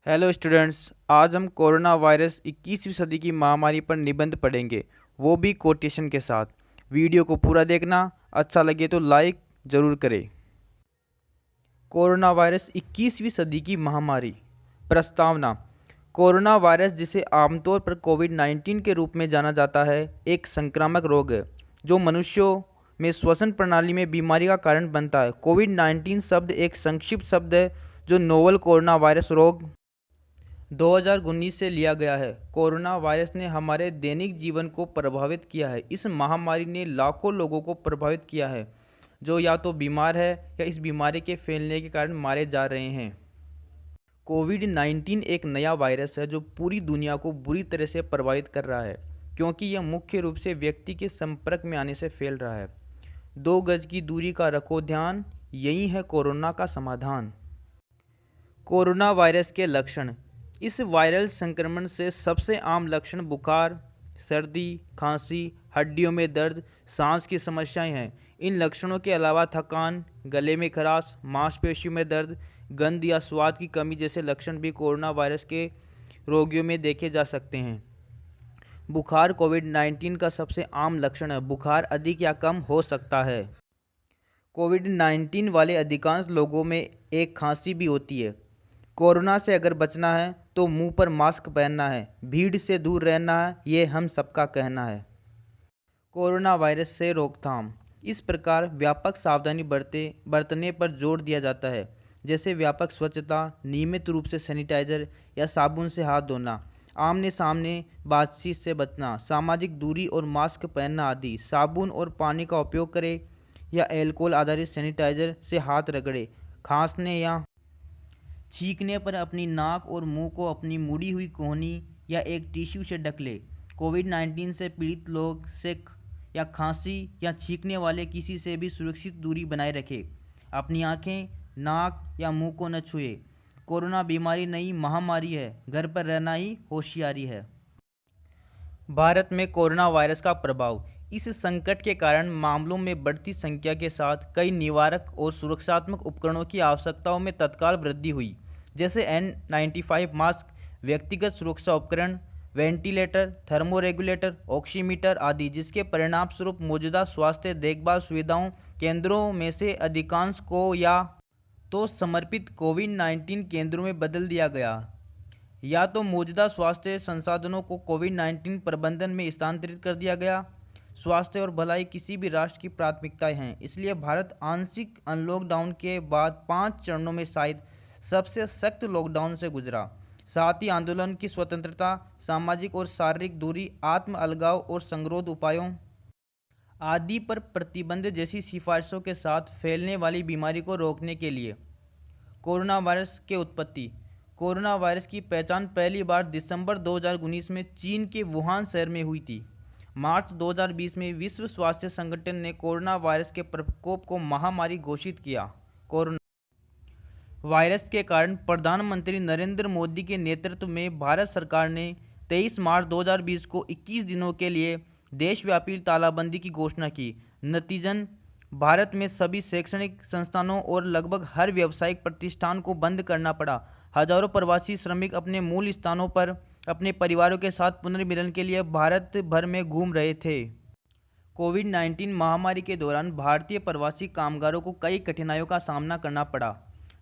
Hello students, आज हम corona virus 21वीं सदी की महामारी पर निबंध पढ़ेंगे, वो भी कोटेशन के साथ। वीडियो को पूरा देखना, अच्छा लगे तो लाइक ज़रूर करें। कोरोना वायरस 21वीं सदी की महामारी। प्रस्तावना। कोरोना वायरस, जिसे आमतौर पर कोविड-19 के रूप में जाना जाता है, एक संक्रामक रोग है जो मनुष्यों में श्वसन प्रणाली में बीमारी का कारण बनता है। कोविड-19 शब्द एक संक्षिप्त शब्द है जो नोवल कोरोना वायरस रोग 2019 से लिया गया है। कोरोना वायरस ने हमारे दैनिक जीवन को प्रभावित किया है। इस महामारी ने लाखों लोगों को प्रभावित किया है जो या तो बीमार है या इस बीमारी के फैलने के कारण मारे जा रहे हैं। कोविड-19 एक नया वायरस है जो पूरी दुनिया को बुरी तरह से प्रभावित कर रहा है क्योंकि यह मुख्य रूप से व्यक्ति के संपर्क में आने से फैल रहा है। 2 गज की दूरी का रखो ध्यान, यही है कोरोना का समाधान। कोरोना वायरस के लक्षण। इस वायरल संक्रमण से सबसे आम लक्षण बुखार, सर्दी, खांसी, हड्डियों में दर्द, सांस की समस्याएं हैं। इन लक्षणों के अलावा थकान, गले में खराश, मांसपेशियों में दर्द, गंध या स्वाद की कमी जैसे लक्षण भी कोरोना वायरस के रोगियों में देखे जा सकते हैं। बुखार कोविड-19 का सबसे आम लक्षण है। बुखार अधिक या कम हो सकता है। कोविड-19 वाले अधिकांश लोगों में एक खांसी भी होती है। कोरोना से अगर बचना है तो मुंह पर मास्क पहनना है, भीड़ से दूर रहना है, ये हम सबका कहना है। कोरोना वायरस से रोकथाम। इस प्रकार व्यापक सावधानी बरतने पर जोर दिया जाता है, जैसे व्यापक स्वच्छता, नियमित रूप से सैनिटाइजर या साबुन से हाथ धोना, आमने सामने बातचीत से बचना, सामाजिक दूरी और मास्क पहनना आदि। साबुन और पानी का उपयोग करें या अल्कोहल आधारित सैनिटाइजर से हाथ रगड़ें। खांसने या छींकने पर अपनी नाक और मुंह को अपनी मुड़ी हुई कोहनी या एक टिश्यू से ढक ले। कोविड-19 से पीड़ित लोग से या खांसी या छींकने वाले किसी से भी सुरक्षित दूरी बनाए रखें। अपनी आंखें, नाक या मुंह को न छुए। कोरोना बीमारी नई महामारी है, घर पर रहना ही होशियारी है। भारत में कोरोना वायरस का प्रभाव। इस संकट के कारण मामलों में बढ़ती संख्या के साथ कई निवारक और सुरक्षात्मक उपकरणों की आवश्यकताओं में तत्काल वृद्धि हुई, जैसे N95 मास्क, व्यक्तिगत सुरक्षा उपकरण, वेंटिलेटर, थर्मोरेगुलेटर, ऑक्सीमीटर आदि, जिसके परिणाम स्वरूप मौजूदा स्वास्थ्य देखभाल सुविधाओं केंद्रों में से अधिकांश को या तो समर्पित कोविड-19 केंद्रों में बदल दिया गया या तो मौजूदा स्वास्थ्य संसाधनों को कोविड-19 प्रबंधन में स्थानांतरित कर दिया गया। स्वास्थ्य और भलाई किसी भी राष्ट्र की प्राथमिकताएं हैं, इसलिए भारत आंशिक अनलॉकडाउन के बाद 5 चरणों में शायद सबसे सख्त लॉकडाउन से गुजरा। साथ ही आंदोलन की स्वतंत्रता, सामाजिक और शारीरिक दूरी, आत्म अलगाव और संगरोध उपायों आदि पर प्रतिबंध जैसी सिफारिशों के साथ फैलने वाली बीमारी को रोकने के लिए। कोरोना वायरस के उत्पत्ति। कोरोना वायरस की पहचान पहली बार दिसंबर 2019 में चीन के वुहान शहर में हुई थी। मार्च 2020 में विश्व स्वास्थ्य संगठन ने कोरोना वायरस के प्रकोप को महामारी घोषित किया। कोरोना वायरस के कारण प्रधानमंत्री नरेंद्र मोदी के नेतृत्व में भारत सरकार ने 23 मार्च 2020 को 21 दिनों के लिए देशव्यापी तालाबंदी की घोषणा की। नतीजन भारत में सभी शैक्षणिक संस्थानों और लगभग हर व्यावसायिक प्रतिष्ठान को बंद करना पड़ा। हजारों प्रवासी श्रमिक अपने मूल स्थानों पर अपने परिवारों के साथ पुनर्मिलन के लिए भारत भर में घूम रहे थे। कोविड-19 महामारी के दौरान भारतीय प्रवासी कामगारों को कई कठिनाइयों का सामना करना पड़ा।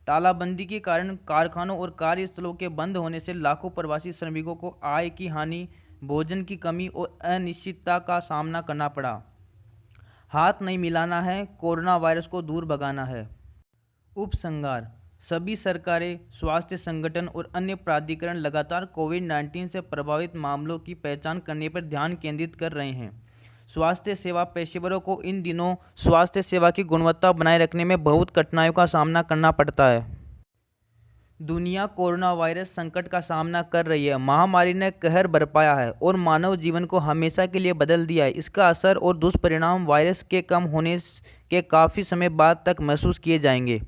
तालाबंदी के कारण कारखानों और कार्यस्थलों के बंद होने से लाखों प्रवासी श्रमिकों को आय की हानि, भोजन की कमी और अनिश्चितता का सामना करना पड़ा। हाथ नहीं मिलाना है, कोरोना वायरस को दूर भगाना है। उपसंहार। सभी सरकारें, स्वास्थ्य संगठन और अन्य प्राधिकरण लगातार कोविड-19 से प्रभावित मामलों की पहचान करने पर ध्यान केंद्रित कर रहे हैं। स्वास्थ्य सेवा पेशेवरों को इन दिनों स्वास्थ्य सेवा की गुणवत्ता बनाए रखने में बहुत कठिनाइयों का सामना करना पड़ता है। दुनिया कोरोना वायरस संकट का सामना कर रही है। महामारी ने कहर बरपाया है और मानव जीवन को हमेशा के लिए बदल दिया है। इसका असर और दुष्परिणाम वायरस के कम होने के काफ़ी समय बाद तक महसूस किए जाएंगे।